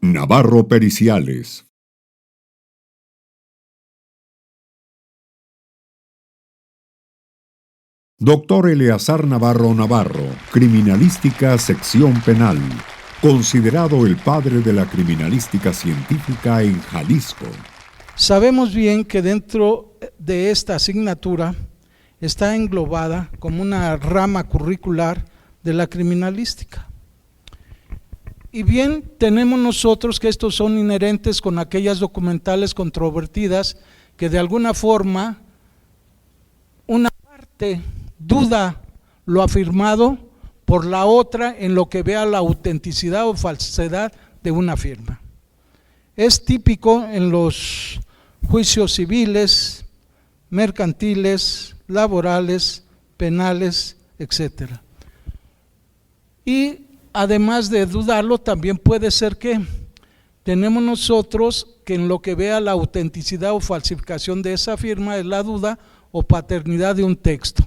Navarro Periciales. Doctor Eleazar Navarro Navarro, Criminalística Sección Penal, considerado el padre de la criminalística científica en Jalisco. Sabemos bien que dentro de esta asignatura está englobada como una rama curricular de la criminalística. Y bien, tenemos nosotros que estos son inherentes con aquellas documentales controvertidas que de alguna forma una parte duda lo afirmado por la otra en lo que vea la autenticidad o falsedad de una firma. Es típico en los juicios civiles, mercantiles, laborales, penales, etcétera. Y además de dudarlo, también puede ser que tenemos nosotros que en lo que vea la autenticidad o falsificación de esa firma es la duda o paternidad de un texto.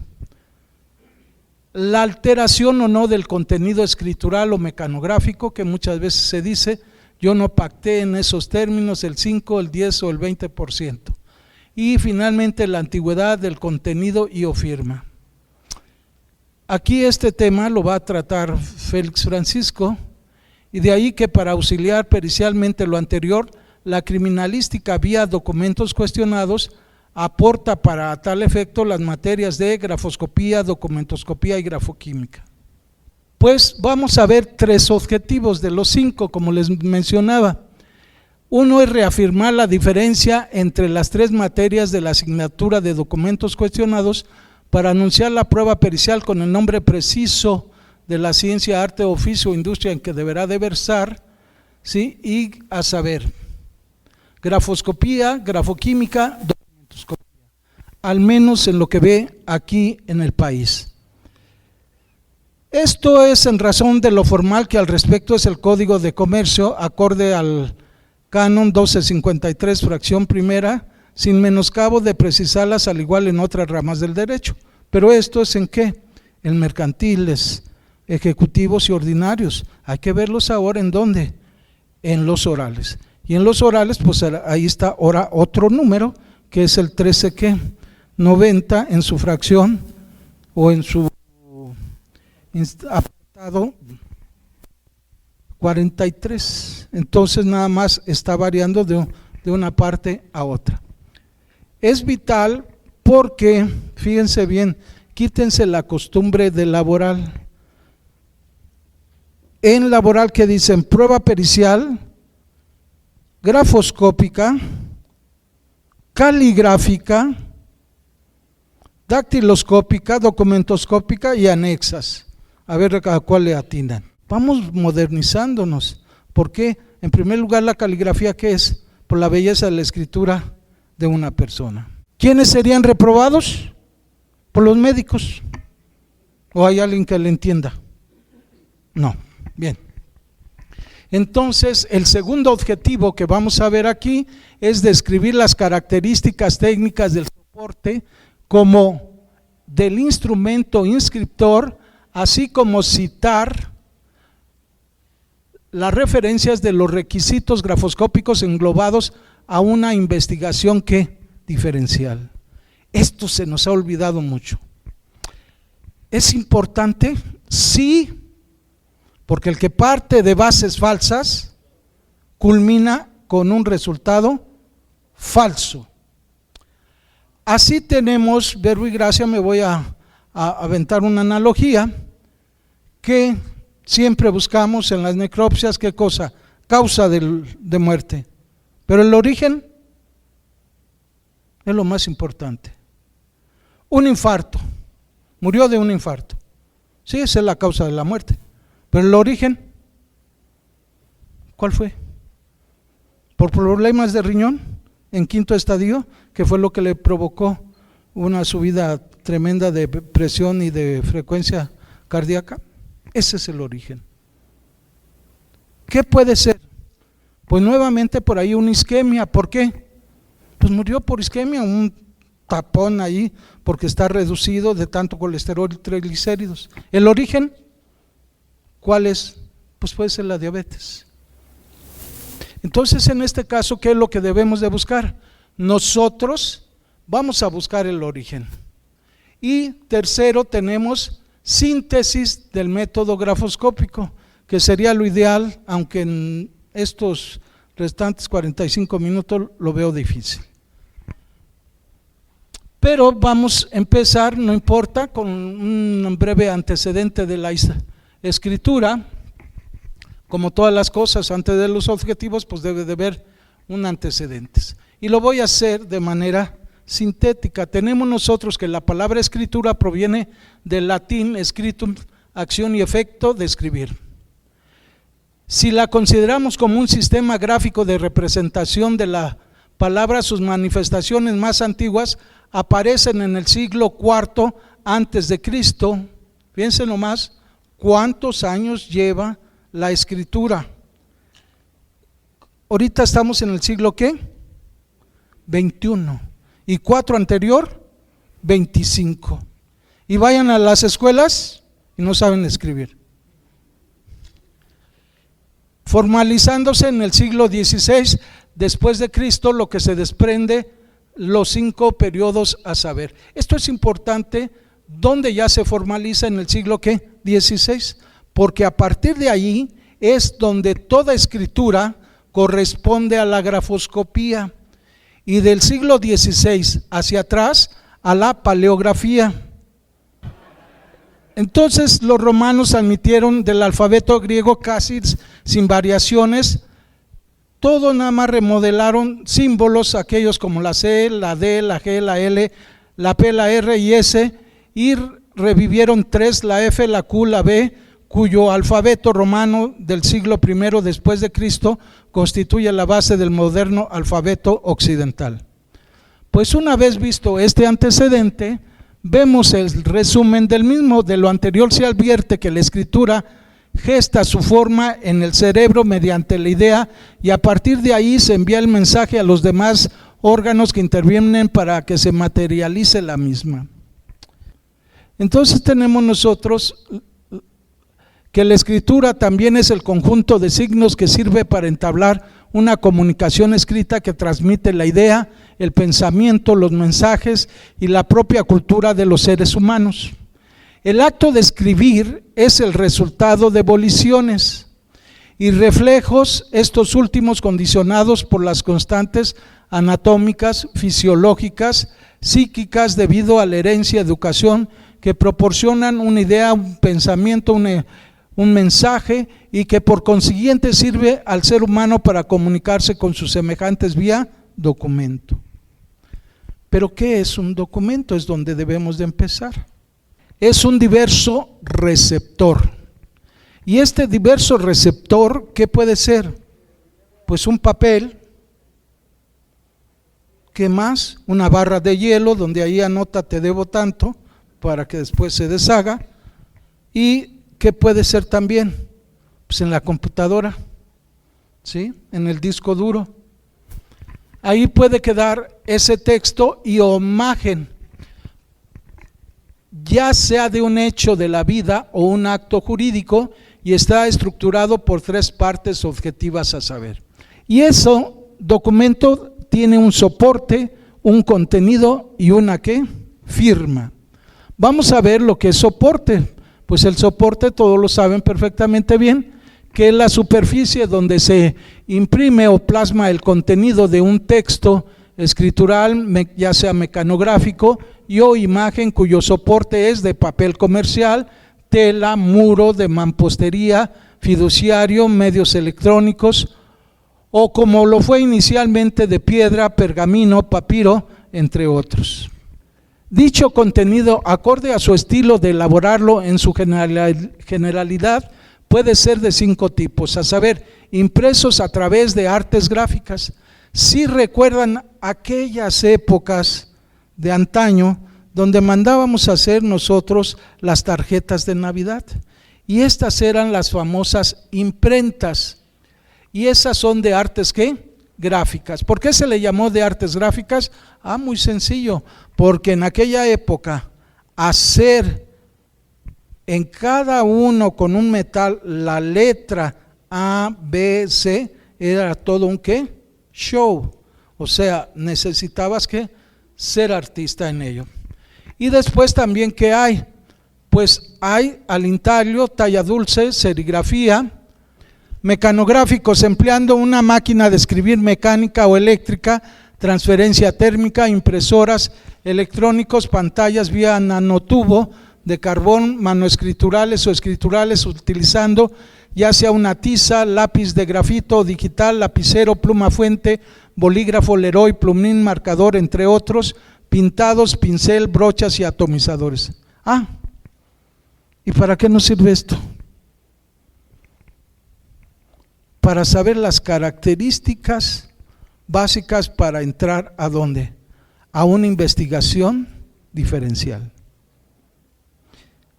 La alteración o no del contenido escritural o mecanográfico, que muchas veces se dice, yo no pacté en esos términos el 5, el 10 o el 20%. Y finalmente la antigüedad del contenido y o firma. Aquí este tema lo va a tratar Félix Francisco, y de ahí que para auxiliar pericialmente lo anterior, la criminalística vía documentos cuestionados aporta para tal efecto las materias de grafoscopía, documentoscopía y grafoquímica. Pues vamos a ver 3 objetivos de los 5, como les mencionaba. Uno es reafirmar la diferencia entre las 3 materias de la asignatura de documentos cuestionados para anunciar la prueba pericial con el nombre preciso de la ciencia, arte, oficio o industria en que deberá de versar, ¿sí? Y a saber, grafoscopía, grafoquímica, documentoscopía, al menos en lo que ve aquí en el país. Esto es en razón de lo formal que al respecto es el Código de Comercio, acorde al Canon 1253, fracción primera, sin menoscabo de precisarlas al igual en otras ramas del derecho. Pero esto es en ¿qué? En mercantiles, ejecutivos y ordinarios. Hay que verlos ahora en ¿dónde? En los orales. Y en los orales, pues ahí está ahora otro número, que es el 13 ¿qué? 90 en su fracción o en su apartado 43. Entonces nada más está variando de una parte a otra. Es vital porque, fíjense bien, quítense la costumbre de laboral. En laboral, que dicen prueba pericial, grafoscópica, caligráfica, dactiloscópica, documentoscópica y anexas. A ver a cuál le atinan. Vamos modernizándonos. ¿Por qué? En primer lugar, la caligrafía, ¿qué es? Por la belleza de la escritura de una persona. ¿Quiénes serían reprobados? Por los médicos. ¿O hay alguien que le entienda? No. Bien. Entonces, el segundo objetivo que vamos a ver aquí es describir las características técnicas del soporte como del instrumento inscriptor, así como citar las referencias de los requisitos grafoscópicos englobados a una investigación que diferencial. Esto se nos ha olvidado mucho. ¿Es importante? Sí, porque el que parte de bases falsas culmina con un resultado falso. Así tenemos, verbo y gracia, me voy a aventar una analogía, que siempre buscamos en las necropsias, ¿qué cosa? Causa de muerte, pero el origen es lo más importante. Un infarto, murió de un infarto, sí, esa es la causa de la muerte, pero el origen, ¿cuál fue? ¿Por problemas de riñón en 5º estadio, que fue lo que le provocó una subida tremenda de presión y de frecuencia cardíaca? Ese es el origen. ¿Qué puede ser? Pues nuevamente por ahí una isquemia. ¿Por qué? Pues murió por isquemia, un tapón ahí, porque está reducido de tanto colesterol y triglicéridos. ¿El origen? ¿Cuál es? Pues puede ser la diabetes. Entonces, en este caso, ¿qué es lo que debemos de buscar? Nosotros vamos a buscar el origen. Y tercero, tenemos síntesis del método grafoscópico, que sería lo ideal, aunque en estos restantes 45 minutos lo veo difícil. Pero vamos a empezar, no importa, con un breve antecedente de la escritura. Como todas las cosas, antes de los objetivos, pues debe de haber un antecedentes. Y lo voy a hacer de manera sintética. Tenemos nosotros que la palabra escritura proviene del latín scriptum, acción y efecto de escribir. Si la consideramos como un sistema gráfico de representación de la palabra, sus manifestaciones más antiguas aparecen en el siglo IV antes de Cristo. Fíjense nomás cuántos años lleva la escritura. Ahorita estamos en el siglo ¿qué? 21. Y 4 anterior, 25. Y vayan a las escuelas y no saben escribir. Formalizándose en el siglo XVI después de Cristo, lo que se desprende los 5 periodos a saber. Esto es importante, donde ya se formaliza en el siglo ¿qué? 16, porque a partir de ahí es donde toda escritura corresponde a la grafoscopía, y del siglo XVI hacia atrás a la paleografía. Entonces los romanos admitieron del alfabeto griego casi sin variaciones, todo nada más remodelaron símbolos, aquellos como la C, la D, la G, la L, la P, la R y S, y revivieron 3, la F, la Q, la B, cuyo alfabeto romano del siglo I después de Cristo constituye la base del moderno alfabeto occidental. Pues una vez visto este antecedente, vemos el resumen del mismo. De lo anterior se advierte que la escritura gesta su forma en el cerebro mediante la idea, y a partir de ahí se envía el mensaje a los demás órganos que intervienen para que se materialice la misma. Entonces tenemos nosotros que la escritura también es el conjunto de signos que sirve para entablar una comunicación escrita que transmite la idea, el pensamiento, los mensajes y la propia cultura de los seres humanos. El acto de escribir es el resultado de voliciones y reflejos, estos últimos condicionados por las constantes anatómicas, fisiológicas, psíquicas, debido a la herencia, educación, que proporcionan una idea, un pensamiento, un mensaje, y que por consiguiente sirve al ser humano para comunicarse con sus semejantes vía documento. Pero ¿qué es un documento? Es donde debemos de empezar. Es un diverso receptor. Y este diverso receptor, ¿qué puede ser? Pues un papel. ¿Qué más? Una barra de hielo donde ahí anota te debo tanto para que después se deshaga. ¿Y qué puede ser también? Pues en la computadora, ¿sí? En el disco duro. Ahí puede quedar ese texto y o imagen, ya sea de un hecho de la vida o un acto jurídico, y está estructurado por 3 partes objetivas a saber. Y eso, documento, tiene un soporte, un contenido y una ¿qué? Firma. Vamos a ver lo que es soporte. Pues el soporte, todos lo saben perfectamente bien, que es la superficie donde se imprime o plasma el contenido de un texto escritural, ya sea mecanográfico y o imagen, cuyo soporte es de papel comercial, tela, muro de mampostería, fiduciario, medios electrónicos, o como lo fue inicialmente de piedra, pergamino, papiro, entre otros. Dicho contenido, acorde a su estilo de elaborarlo en su generalidad, puede ser de 5 tipos, a saber, impresos a través de artes gráficas. Si recuerdan aquellas épocas de antaño donde mandábamos a hacer nosotros las tarjetas de Navidad, y estas eran las famosas imprentas, y esas son de artes ¿qué? Gráficas. ¿Por qué se le llamó de artes gráficas? Muy sencillo, porque en aquella época hacer en cada uno con un metal la letra A, B, C era todo un ¿qué? Show. O sea, necesitabas que ser artista en ello. Y después también, ¿qué hay? Pues hay alintario, talla dulce, serigrafía, mecanográficos empleando una máquina de escribir mecánica o eléctrica, transferencia térmica, impresoras, electrónicos, pantallas vía nanotubo de carbón, manoescriturales o escriturales utilizando ya sea una tiza, lápiz de grafito digital, lapicero, pluma fuente, bolígrafo, Leroy, plumín, marcador, entre otros, pintados, pincel, brochas y atomizadores. ¿Y para qué nos sirve esto? Para saber las características básicas para entrar ¿a dónde? A una investigación diferencial.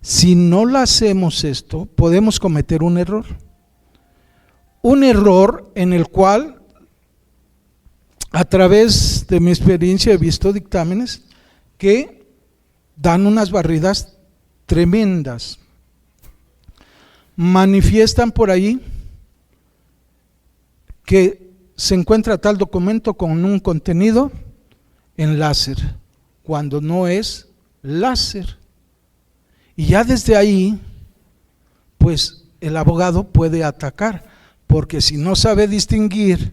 Si no lo hacemos esto, podemos cometer un error. Un error en el cual, a través de mi experiencia, he visto dictámenes que dan unas barridas tremendas. Manifiestan por ahí que se encuentra tal documento con un contenido en láser, cuando no es láser. Y ya desde ahí, pues el abogado puede atacar, porque si no sabe distinguir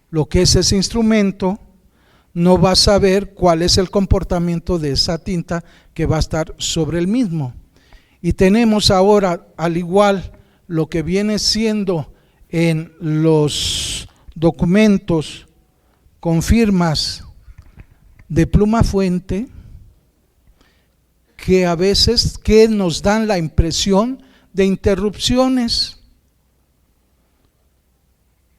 lo que es ese instrumento, no va a saber cuál es el comportamiento de esa tinta que va a estar sobre el mismo. Y tenemos ahora, al igual, lo que viene siendo en los documentos con firmas de pluma fuente, que a veces que nos dan la impresión de interrupciones,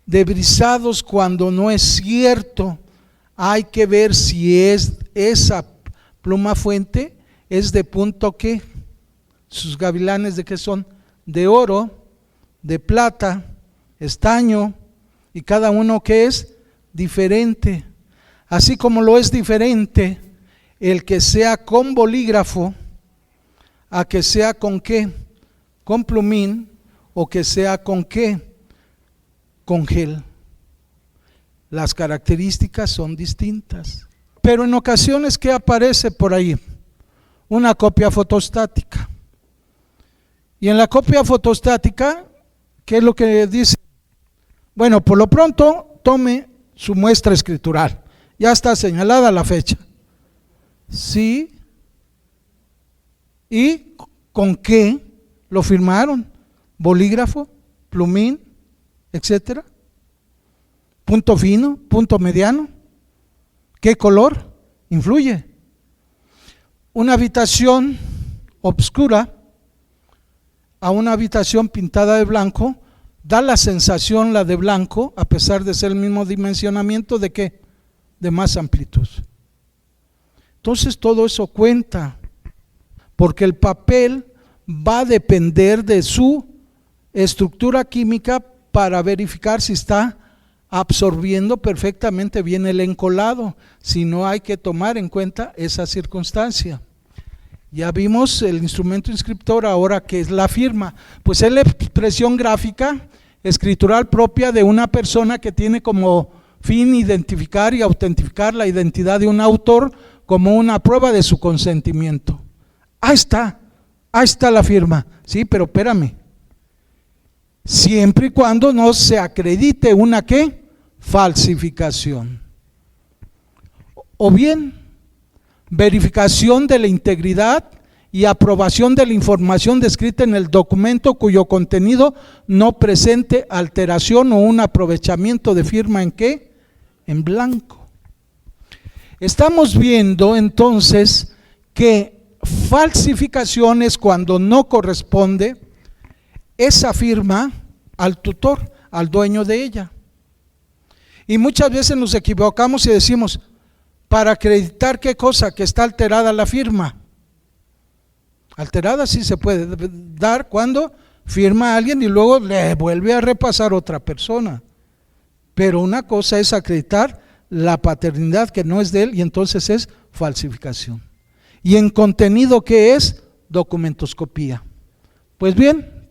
de brisados cuando no es cierto. Hay que ver si es esa pluma fuente es de punto ¿qué? Sus gavilanes ¿de qué son? De oro, de plata, estaño, y cada uno que es diferente. Así como lo es diferente el que sea con bolígrafo a que sea con ¿qué? Con plumín, o que sea con ¿qué? Con gel. Las características son distintas. Pero en ocasiones, ¿qué aparece por ahí? Una copia fotostática. Y en la copia fotostática, ¿qué es lo que dice? Bueno, por lo pronto, tome su muestra escritural. Ya está señalada la fecha. Sí. ¿Y con qué lo firmaron? Bolígrafo, plumín, etcétera. Punto fino, punto mediano. ¿Qué color? Influye. Una habitación obscura a una habitación pintada de blanco da la sensación, la de blanco, a pesar de ser el mismo dimensionamiento, ¿de qué? De más amplitud. Entonces todo eso cuenta, porque el papel va a depender de su estructura química para verificar si está absorbiendo perfectamente bien el encolado. Si no, hay que tomar en cuenta esa circunstancia. Ya vimos el instrumento inscriptor, ahora que es la firma, pues es la expresión gráfica escritural propia de una persona que tiene como fin identificar y autentificar la identidad de un autor como una prueba de su consentimiento. Ahí está la firma. Sí, pero espérame, siempre y cuando no se acredite una ¿qué? Falsificación. O bien, verificación de la integridad y aprobación de la información descrita en el documento cuyo contenido no presente alteración o un aprovechamiento de firma ¿en qué? En blanco. Estamos viendo entonces que falsificación es cuando no corresponde esa firma al tutor, al dueño de ella. Y muchas veces nos equivocamos y decimos, para acreditar qué cosa, que está alterada la firma. Alterada sí se puede dar cuando firma alguien y luego le vuelve a repasar otra persona. Pero una cosa es acreditar la paternidad que no es de él, y entonces es falsificación. Y en contenido, ¿qué es? Documentoscopía. Pues bien,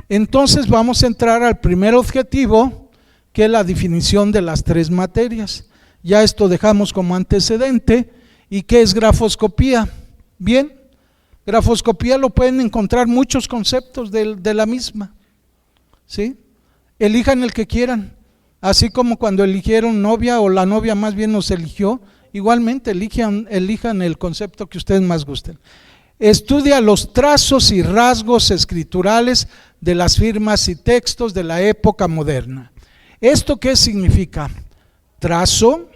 Entonces vamos a entrar al primer objetivo, que es la definición de las 3 materias. Ya esto dejamos como antecedente. ¿Y qué es grafoscopía? Bien, grafoscopía lo pueden encontrar muchos conceptos de la misma, ¿sí? Elijan el que quieran, así como cuando eligieron novia, o la novia más bien nos eligió, igualmente elijan el concepto que ustedes más gusten. Estudia los trazos y rasgos escriturales de las firmas y textos de la época moderna. ¿Esto qué significa? Trazo,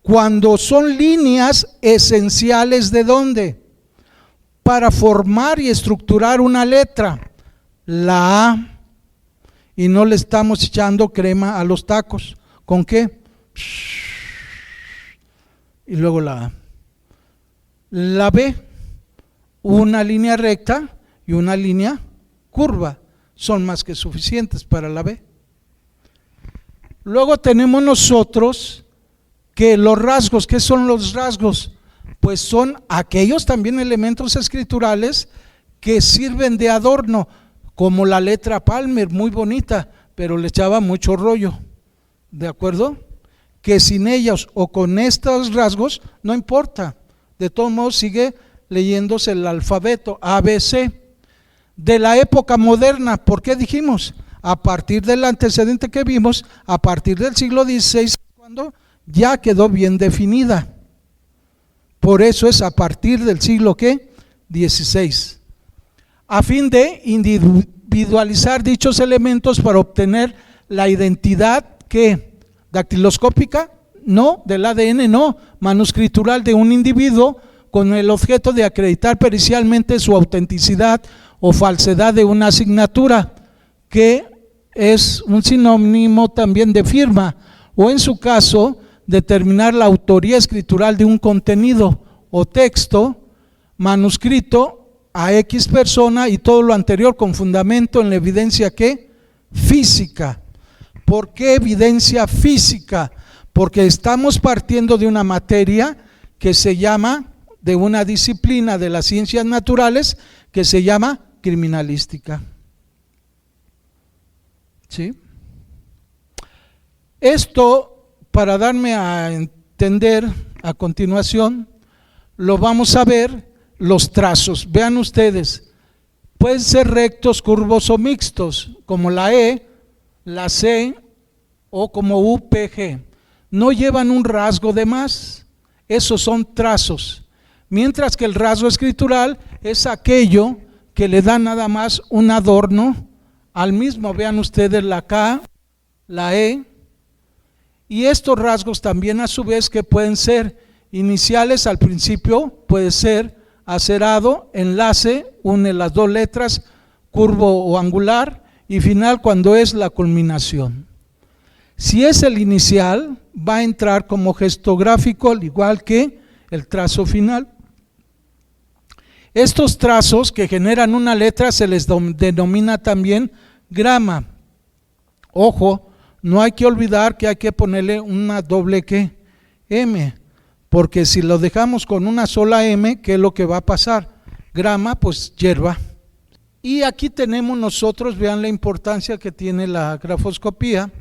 cuando son líneas esenciales ¿de dónde? Para formar y estructurar una letra, la A, y no le estamos echando crema a los tacos. ¿Con qué? Y luego la A. La B, una línea recta y una línea curva, son más que suficientes para la B. Luego tenemos nosotros que los rasgos. ¿Qué son los rasgos? Pues son aquellos también elementos escriturales que sirven de adorno, como la letra Palmer, muy bonita, pero le echaba mucho rollo, ¿de acuerdo? Que sin ellos o con estos rasgos no importa, de todos modos sigue leyéndose el alfabeto ABC. De la época moderna, ¿por qué dijimos? A partir del antecedente que vimos, a partir del siglo XVI, cuando ya quedó bien definida. Por eso es a partir del siglo ¿qué? XVI. A fin de individualizar dichos elementos para obtener la identidad ¿qué? Dactiloscópica, no, del ADN, no, manuscritural de un individuo, con el objeto de acreditar pericialmente su autenticidad o falsedad de una asignatura, que es un sinónimo también de firma, o en su caso, determinar la autoría escritural de un contenido o texto manuscrito a X persona, y todo lo anterior con fundamento en la evidencia ¿qué? Física. ¿Por qué evidencia física? Porque estamos partiendo de una materia que se llama, de una disciplina de las ciencias naturales que se llama criminalística. ¿Sí? Esto, para darme a entender a continuación, lo vamos a ver los trazos. Vean ustedes, pueden ser rectos, curvos o mixtos, como la E, la C o como UPG. No llevan un rasgo de más, esos son trazos. Mientras que el rasgo escritural es aquello que le da nada más un adorno al mismo. Vean ustedes la K, la E, y estos rasgos también a su vez que pueden ser iniciales al principio, puede ser acerado, enlace, une las dos letras, curvo o angular, y final cuando es la culminación. Si es el inicial, va a entrar como gesto gráfico, al igual que el trazo final. Estos trazos que generan una letra se les denomina también grama. Ojo, no hay que olvidar que hay que ponerle una doble ¿qué? M, porque si lo dejamos con una sola M, ¿qué es lo que va a pasar? Grama, pues hierba. Y aquí tenemos nosotros, vean la importancia que tiene la grafoscopía,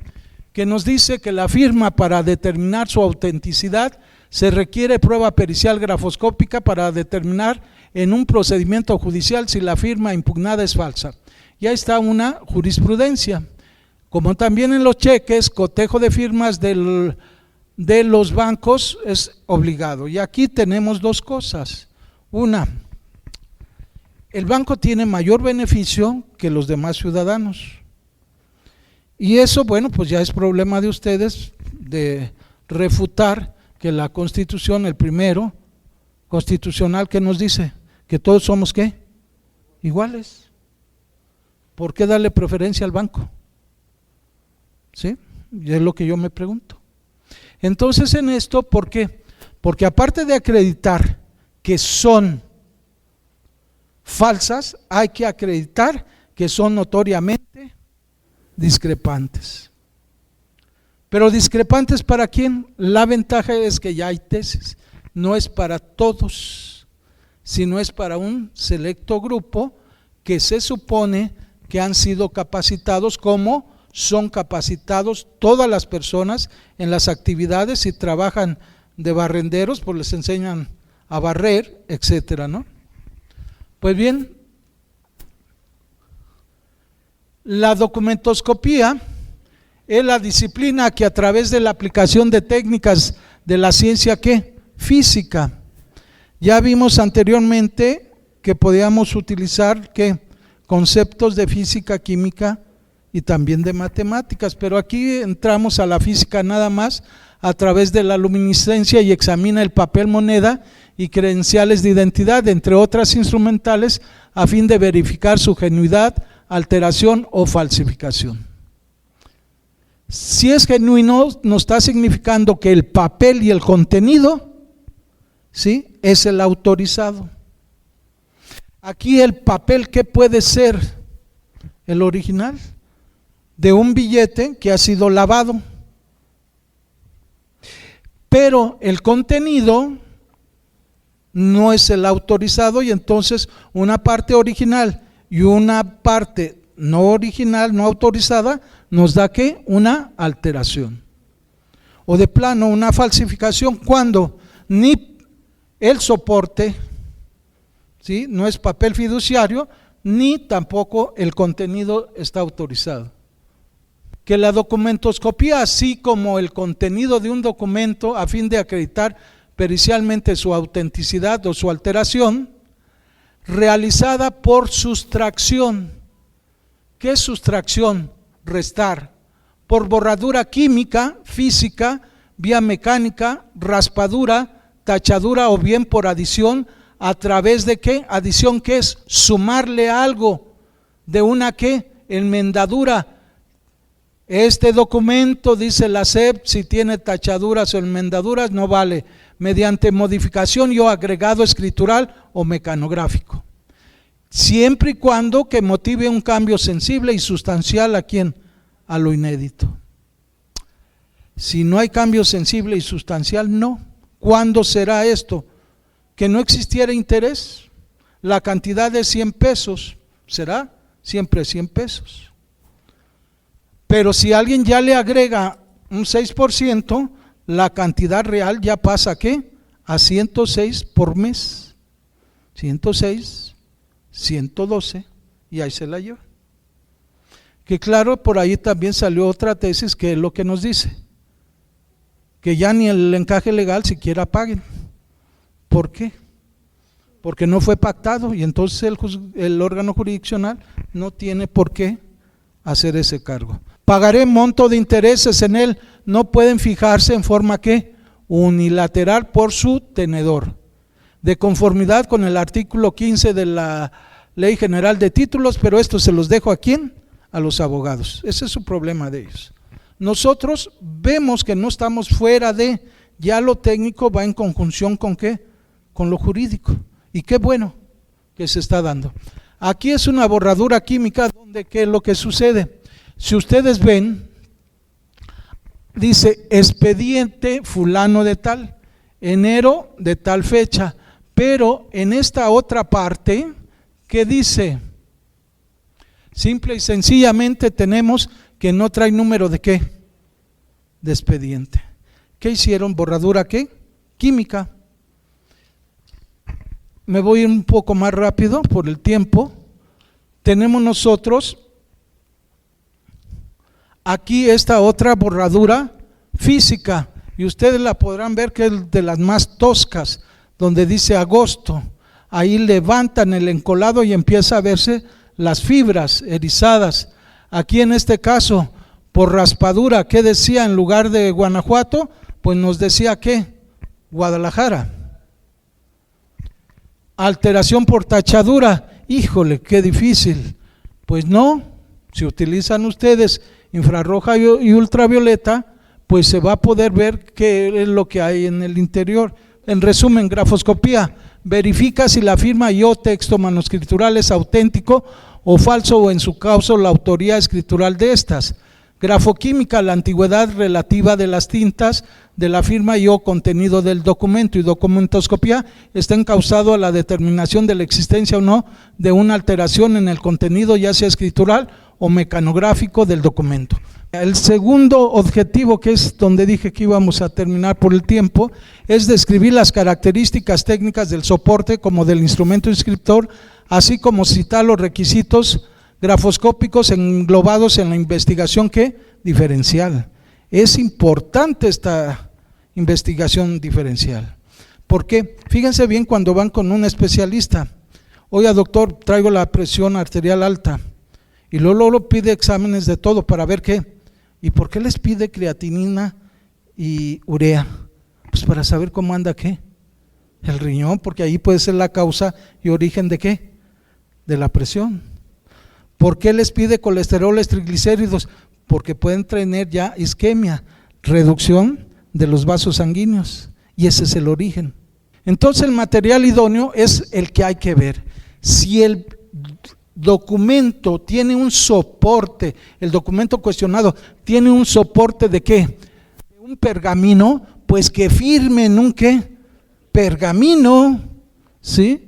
que nos dice que la firma, para determinar su autenticidad, se requiere prueba pericial grafoscópica para determinar en un procedimiento judicial si la firma impugnada es falsa. Ya está una jurisprudencia. Como también en los cheques, cotejo de firmas de los bancos es obligado. Y aquí tenemos dos cosas. Una, el banco tiene mayor beneficio que los demás ciudadanos. Y eso, bueno, pues ya es problema de ustedes de refutar que la Constitución, el primero constitucional, que nos dice que todos somos ¿qué? Iguales. ¿Por qué darle preferencia al banco? ¿Sí? Y es lo que yo me pregunto. Entonces en esto, ¿por qué? Porque aparte de acreditar que son falsas, hay que acreditar que son notoriamente discrepantes. Pero discrepantes ¿para quién? La ventaja es que ya hay tesis, no es para todos, sino es para un selecto grupo que se supone que han sido capacitados, como son capacitados todas las personas en las actividades. Si trabajan de barrenderos, pues les enseñan a barrer, etcétera, ¿no? Pues bien, la documentoscopía es la disciplina que a través de la aplicación de técnicas de la ciencia ¿qué? Física. Ya vimos anteriormente que podíamos utilizar ¿qué? Conceptos de física, química y también de matemáticas, pero aquí entramos a la física nada más a través de la luminiscencia y examina el papel moneda y credenciales de identidad, entre otras instrumentales, a fin de verificar su genuidad, alteración o falsificación. Si es genuino, nos está significando que el papel y el contenido, ¿sí?, es el autorizado. Aquí el papel, ¿qué puede ser? El original de un billete que ha sido lavado, pero el contenido no es el autorizado, y entonces una parte original y una parte no original, no autorizada, nos da ¿qué? Una alteración, o de plano una falsificación, cuando ni el soporte, ¿sí?, no es papel fiduciario, ni tampoco el contenido está autorizado. Que la documentoscopía, así como el contenido de un documento, a fin de acreditar pericialmente su autenticidad o su alteración, realizada por sustracción. ¿Qué es sustracción? Restar. Por borradura química, física, vía mecánica, raspadura, tachadura, o bien por adición, a través de ¿qué? Adición, ¿qué es? Sumarle algo, de una ¿qué? Enmendadura. Este documento, dice la SEP, si tiene tachaduras o enmendaduras, no vale, mediante modificación o agregado escritural o mecanográfico, siempre y cuando que motive un cambio sensible y sustancial ¿a quién? A lo inédito. Si no hay cambio sensible y sustancial, no. ¿Cuándo será esto? Que no existiera interés. La cantidad de 100 pesos será siempre 100 pesos. Pero si alguien ya le agrega un 6%, la cantidad real ya pasa ¿qué? A 106 por mes. 106, 112, y ahí se la lleva. Que claro, por ahí también salió otra tesis que es lo que nos dice, que ya ni el encaje legal siquiera paguen. ¿Por qué? Porque no fue pactado, y entonces el órgano jurisdiccional no tiene por qué hacer ese cargo. Pagaré monto de intereses en él, no pueden fijarse en forma ¿qué? Unilateral por su tenedor, de conformidad con el artículo 15 de la Ley General de Títulos, pero esto se los dejo ¿a quién? A los abogados. Ese es su problema de ellos. Nosotros vemos que no estamos fuera de, ya lo técnico va en conjunción con ¿qué? Con lo jurídico, y qué bueno que se está dando. Aquí es una borradura química donde ¿qué es lo que sucede? Si ustedes ven, dice expediente fulano de tal, enero de tal fecha, pero en esta otra parte, ¿qué dice? Simple y sencillamente tenemos que no trae número de ¿qué? De expediente. ¿Qué hicieron? Borradura ¿qué? Química. Me voy un poco más rápido por el tiempo. Tenemos nosotros aquí esta otra borradura física, y ustedes la podrán ver que es de las más toscas, donde dice agosto. Ahí levantan el encolado y empieza a verse las fibras erizadas. Aquí en este caso, por raspadura, ¿qué decía en lugar de Guanajuato? Pues nos decía ¿qué? Guadalajara. Alteración por tachadura, híjole, qué difícil. Pues no, si utilizan ustedes infrarroja y ultravioleta, pues se va a poder ver qué es lo que hay en el interior. En resumen, grafoscopía, verifica si la firma y o texto manuscritural es auténtico o falso, o en su caso la autoría escritural de estas. Grafoquímica, la antigüedad relativa de las tintas de la firma y o contenido del documento, y documentoscopía está encausado a la determinación de la existencia o no de una alteración en el contenido, ya sea escritural o mecanográfico del documento. El segundo objetivo, que es donde dije que íbamos a terminar por el tiempo, es describir las características técnicas del soporte como del instrumento inscriptor, así como citar los requisitos grafoscópicos englobados en la investigación diferencial. Es importante esta investigación diferencial. ¿Por qué? Fíjense bien cuando van con un especialista. Oiga, doctor, traigo la presión arterial alta. Y luego pide exámenes de todo para ver qué. ¿Y por qué les pide creatinina y urea? Pues para saber cómo anda ¿qué? El riñón, porque ahí puede ser la causa y origen de ¿qué? De la presión. ¿Por qué les pide colesteroles, triglicéridos? Porque pueden tener ya isquemia, reducción de los vasos sanguíneos, y ese es el origen. Entonces el material idóneo es el que hay que ver. Si el documento tiene un soporte, el documento cuestionado tiene un soporte de ¿qué? Un pergamino, pues que firmen un ¿qué? Pergamino, ¿sí?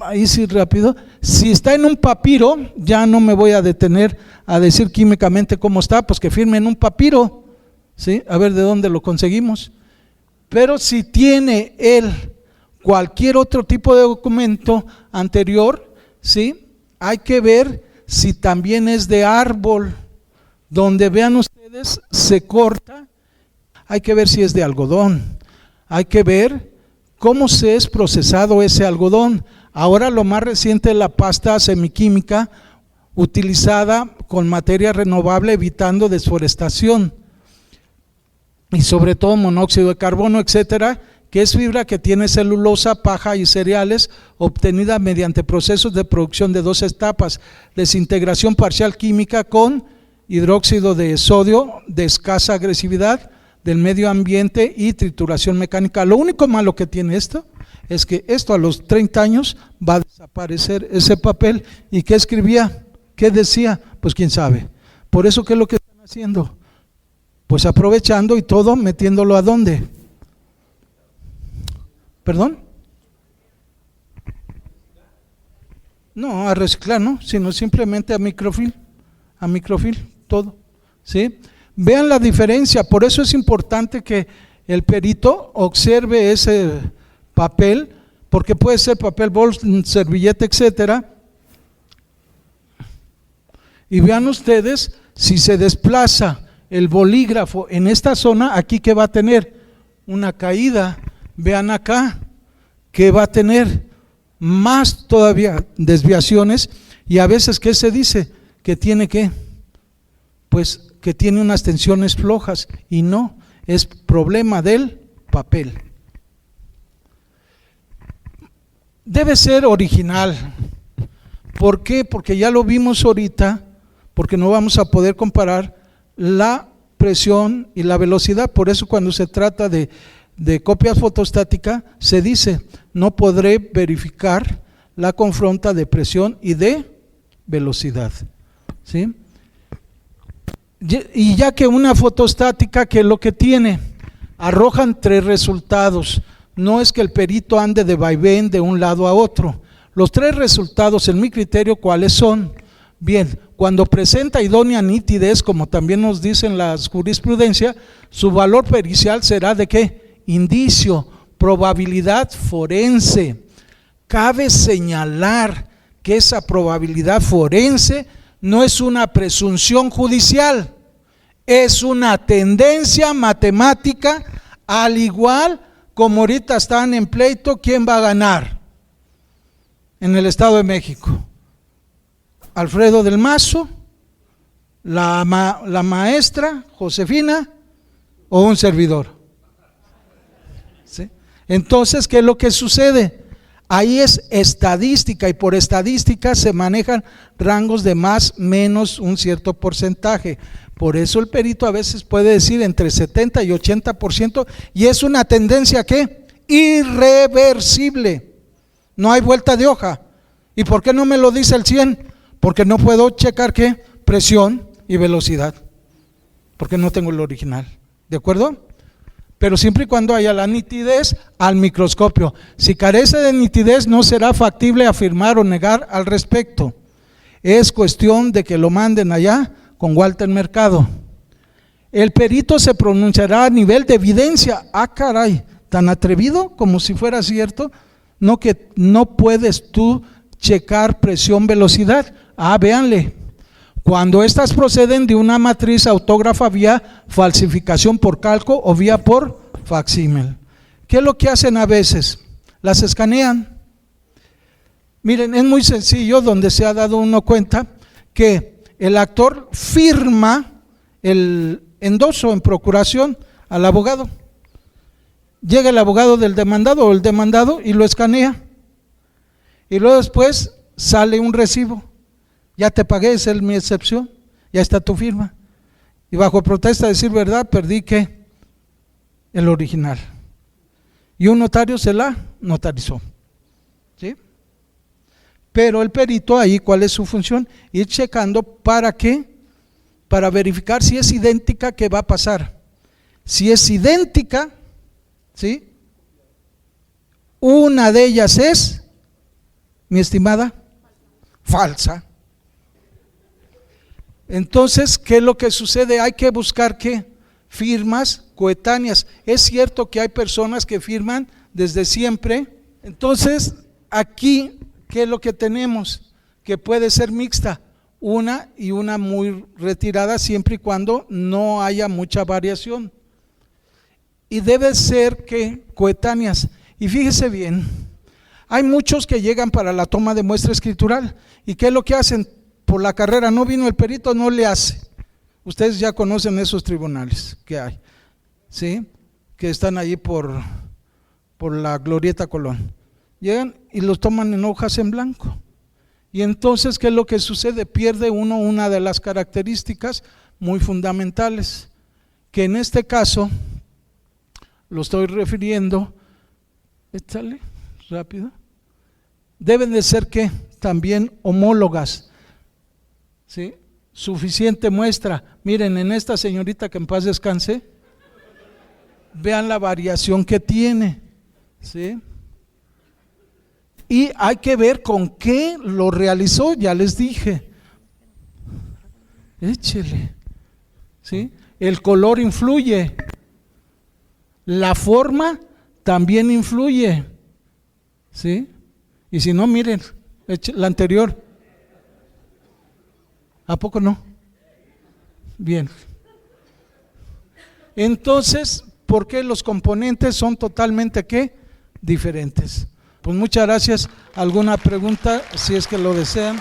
Ahí sí rápido. Si está en un papiro, ya no me voy a detener a decir químicamente cómo está, pues que firmen un papiro, ¿sí? A ver de dónde lo conseguimos. Pero si tiene él cualquier otro tipo de documento anterior, ¿sí? Hay que ver si también es de árbol, donde vean ustedes se corta, hay que ver si es de algodón, hay que ver cómo se es procesado ese algodón. Ahora lo más reciente es la pasta semiquímica utilizada con materia renovable, evitando desforestación y sobre todo monóxido de carbono, etcétera, que es fibra que tiene celulosa, paja y cereales, obtenida mediante procesos de producción de 2 etapas: desintegración parcial química con hidróxido de sodio de escasa agresividad del medio ambiente y trituración mecánica. Lo único malo que tiene esto es que esto a los 30 años va a desaparecer ese papel. ¿Y qué escribía? ¿Qué decía? Pues quién sabe. Por eso, ¿qué es lo que están haciendo? Pues aprovechando y todo, metiéndolo ¿a dónde? ¿Perdón? No, a reciclar, no, sino simplemente a microfil, todo, ¿sí? Vean la diferencia. Por eso es importante que el perito observe ese papel, porque puede ser papel bolsa, servilleta, etcétera. Y vean ustedes, si se desplaza el bolígrafo en esta zona, aquí ¿qué va a tener? Una caída. Vean acá que va a tener más todavía desviaciones, y a veces ¿qué se dice? Que tiene ¿qué? Pues que tiene unas tensiones flojas, y no, es problema del papel. Debe ser original. ¿Por qué? Porque ya lo vimos ahorita, porque no vamos a poder comparar la presión y la velocidad. Por eso cuando se trata de copia fotostática se dice: no podré verificar la confronta de presión y de velocidad, ¿sí? Y ya que una fotostática, que lo que tiene, arrojan 3 resultados. No es que el perito ande de vaivén de un lado a otro. Los 3 resultados, en mi criterio, ¿cuáles son? Bien, cuando presenta idónea nitidez, como también nos dicen las jurisprudencia, su valor pericial será ¿de qué? Indicio, probabilidad forense. Cabe señalar que esa probabilidad forense no es una presunción judicial, es una tendencia matemática, al igual como ahorita están en pleito quién va a ganar en el Estado de México. Alfredo del Mazo, la maestra Josefina o un servidor, ¿sí? Entonces, ¿qué es lo que sucede? Ahí es estadística, y por estadística se manejan rangos de más, menos un cierto porcentaje. Por eso el perito a veces puede decir entre 70 y 80%, y es una tendencia ¿qué? Irreversible. No hay vuelta de hoja. ¿Y por qué no me lo dice el 100? Porque no puedo checar ¿qué? Presión y velocidad, porque no tengo el original. ¿De acuerdo? pero siempre y cuando haya la nitidez al microscopio. Si carece de nitidez, no será factible afirmar o negar al respecto. Es cuestión de que lo manden allá con Walter Mercado. El perito se pronunciará a nivel de evidencia. Ah, caray, tan atrevido como si fuera cierto. No, que no puedes tú checar presión, velocidad. Ah, véanle. Cuando estas proceden de una matriz autógrafa vía falsificación por calco o vía por facsímil. ¿Qué es lo que hacen a veces? Las escanean. Miren, es muy sencillo, donde se ha dado uno cuenta que el actor firma el endoso en procuración al abogado. Llega el abogado del demandado o el demandado y lo escanea. Y luego después sale un recibo. Ya te pagué, esa es mi excepción, ya está tu firma. Y bajo protesta de decir verdad, perdí ¿qué? El original. Y un notario se la notarizó. ¿Sí? Pero el perito ahí, ¿cuál es su función? Ir checando, ¿para qué? Para verificar si es idéntica, ¿qué va a pasar? Si es idéntica, ¿sí? Una de ellas es, mi estimada, falsa. Entonces, ¿qué es lo que sucede? Hay que buscar ¿qué? Firmas coetáneas. Es cierto que hay personas que firman desde siempre. Entonces, aquí, ¿qué es lo que tenemos? Que puede ser mixta, una y una muy retirada, siempre y cuando no haya mucha variación. Y debe ser que coetáneas. Y fíjese bien, hay muchos que llegan para la toma de muestra escritural. ¿Y qué es lo que hacen? Por la carrera, no vino el perito, no le hace. Ustedes ya conocen esos tribunales que hay, ¿sí? Que están ahí por la Glorieta Colón. Llegan y los toman en hojas en blanco. Y entonces, ¿qué es lo que sucede? Pierde uno una de las características muy fundamentales, que en este caso, lo estoy refiriendo, échale rápido, deben de ser ¿qué? También homólogas. ¿Sí? Suficiente muestra. Miren, en esta señorita que en paz descanse, vean la variación que tiene, ¿sí? Y hay que ver con qué lo realizó, ya les dije. Échele, ¿sí? El color influye, la forma también influye, ¿sí? Y si no, miren, la anterior. ¿A poco no? Bien. Entonces, ¿por qué los componentes son totalmente ¿qué? Diferentes? Pues muchas gracias. ¿Alguna pregunta, si es que lo desean?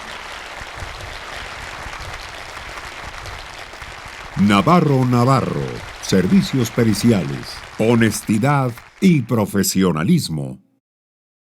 Navarro Navarro, servicios periciales, honestidad y profesionalismo.